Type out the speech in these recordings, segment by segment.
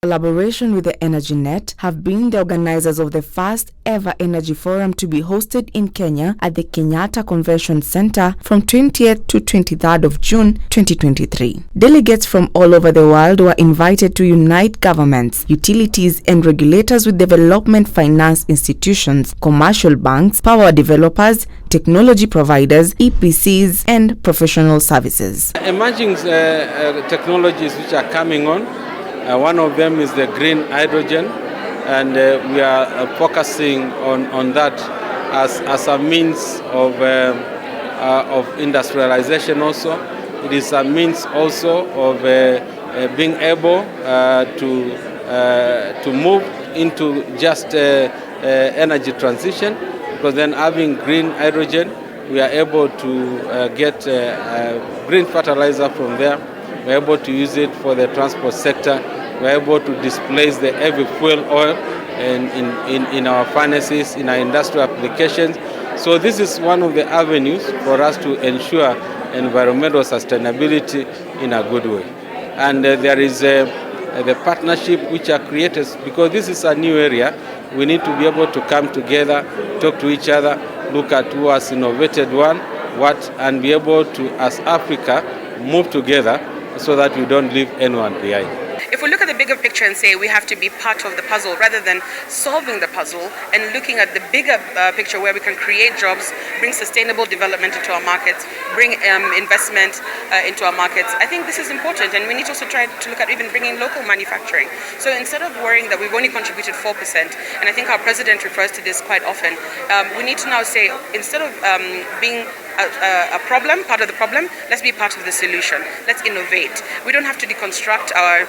Collaboration with the EnergyNet have been the organizers of the first ever energy forum to be hosted in Kenya at the Kenyatta Convention Center from 20th to 23rd of June 2023. Delegates from all over the world were invited to unite governments, utilities and regulators with development finance institutions, commercial banks, power developers, technology providers, EPCs and professional services. Emerging technologies which are coming on, one of them is the green hydrogen, and we are focusing on that as a means of industrialization also. It is a means also of being able to move into just energy transition, because then having green hydrogen, we are able to get green fertilizer from there. We're able to use it for the transport sector. We're able to displace the heavy fuel oil in our furnaces, in our industrial applications. So this is one of the avenues for us to ensure environmental sustainability in a good way. And there is the partnership which are created, because this is a new area. We need to be able to come together, talk to each other, look at who has innovated and be able to, as Africa, move together so that we don't leave anyone behind. If we look at the bigger picture and say we have to be part of the puzzle rather than solving the puzzle, and looking at the bigger picture where we can create jobs, bring sustainable development into our markets, bring investment into our markets, I think this is important, and we need to also try to look at even bringing local manufacturing. So instead of worrying that we've only contributed 4%, and I think our president refers to this quite often, we need to now say, instead of being a problem, part of the problem, let's be part of the solution. Let's innovate. We don't have to deconstruct our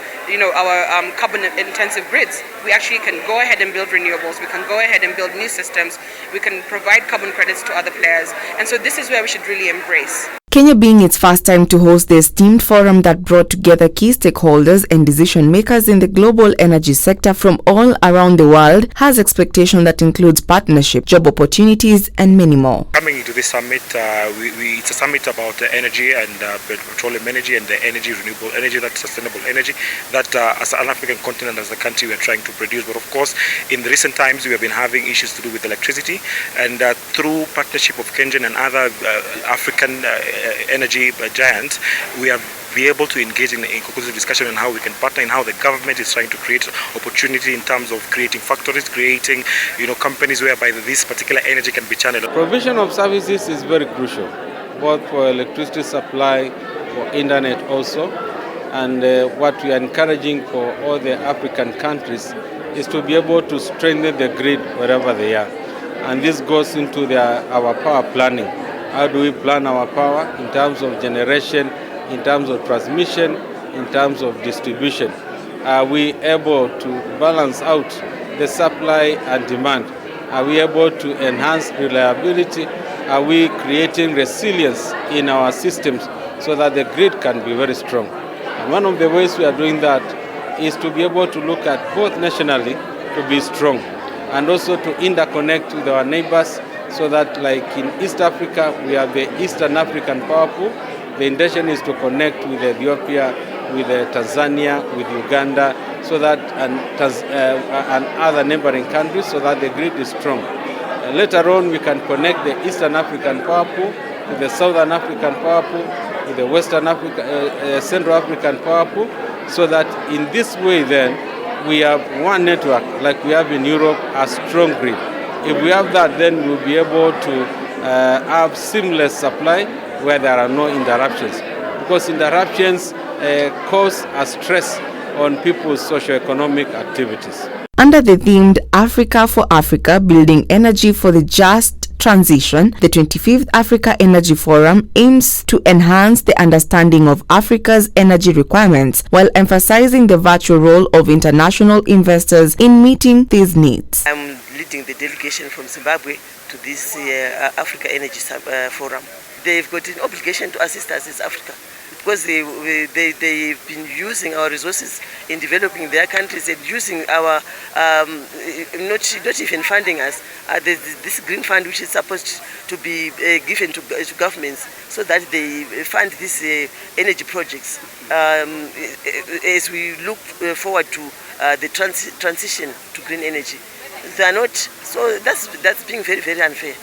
carbon-intensive grids. We actually can go ahead and build renewables. We can go ahead and build new systems. We can provide carbon credits to other players. And so this is where we should really embrace. Kenya being its first time to host the esteemed forum that brought together key stakeholders and decision makers in the global energy sector from all around the world, has expectation that includes partnership, job opportunities and many more. Coming into this summit, it's a summit about energy and petroleum energy and the energy, renewable energy, that sustainable energy that as an African continent, as a country, we are trying to produce. But of course, in the recent times, we have been having issues to do with electricity, and through partnership of Kenyan and other African energy giants, we are be able to engage in a conclusive discussion on how we can partner, and how the government is trying to create opportunity in terms of creating factories, creating companies whereby this particular energy can be channeled. Provision of services is very crucial, both for electricity supply, for internet also, and what we are encouraging for all the African countries is to be able to strengthen the grid wherever they are, and this goes into our power planning. How do we plan our power in terms of generation, in terms of transmission, in terms of distribution? Are we able to balance out the supply and demand? Are we able to enhance reliability? Are we creating resilience in our systems so that the grid can be very strong? And one of the ways we are doing that is to be able to look at both nationally to be strong, and also to interconnect with our neighbors, so that like in East Africa, we have the Eastern African Power Pool. The intention is to connect with Ethiopia, with Tanzania, with Uganda, so that and other neighboring countries, so that the grid is strong. Later on, we can connect the Eastern African Power Pool with the Southern African Power Pool, with the Western Africa, Central African Power Pool, so that in this way then we have one network like we have in Europe, a strong grid. If we have that, then we'll be able to have seamless supply where there are no interruptions, because interruptions cause a stress on people's socio-economic activities. Under the themed Africa for Africa, Building Energy for the Just Transition, the 25th Africa Energy Forum aims to enhance the understanding of Africa's energy requirements while emphasizing the virtual role of international investors in meeting these needs. I'm leading the delegation from Zimbabwe to this Africa Energy Forum. They've got an obligation to assist us as Africa, because they've been using our resources in developing their countries and using our, not even funding us, this green fund which is supposed to be given to governments so that they fund these energy projects. as we look forward to the transition to green energy. They are not, so that's being very, very unfair.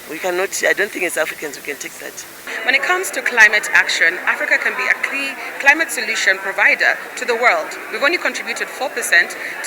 We cannot, I don't think as Africans we can take that. When it comes to climate action, Africa can be a key climate solution provider to the world. We've only contributed 4%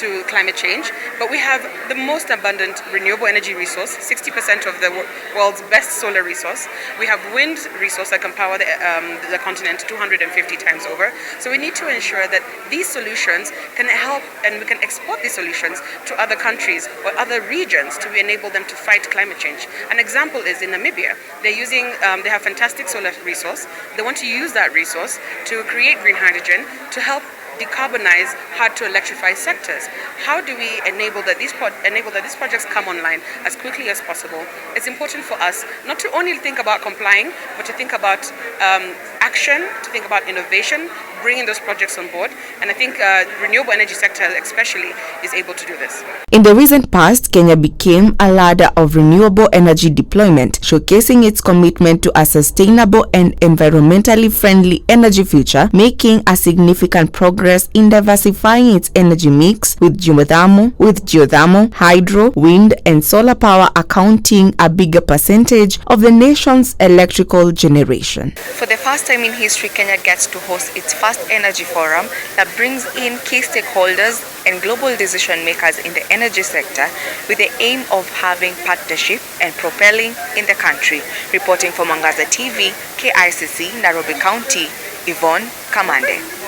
to climate change, but we have the most abundant renewable energy resource, 60% of the world's best solar resource. We have wind resource that can power the continent 250 times over. So we need to ensure that these solutions can help, and we can export these solutions to other countries or other regions to enable them to fight climate change. An example is in Namibia. They're using, they have fantastic solar resource. They want to use that resource to create green hydrogen to help decarbonize hard to electrify sectors. How do we enable that these projects come online as quickly as possible? It's important for us not to only think about complying, but to think about action, to think about innovation, bringing those projects on board. And I think renewable energy sector especially is able to do this. In the recent past, Kenya became a ladder of renewable energy deployment, showcasing its commitment to a sustainable and environmentally friendly energy future, making a significant progress in diversifying its energy mix with geothermal, hydro, wind and solar power accounting a bigger percentage of the nation's electrical generation. For the first time in history, Kenya gets to host its first energy forum that brings in key stakeholders and global decision makers in the energy sector with the aim of having partnership and propelling in the country. Reporting for Mwangaza TV, KICC, Nairobi County, Yvonne Kamande.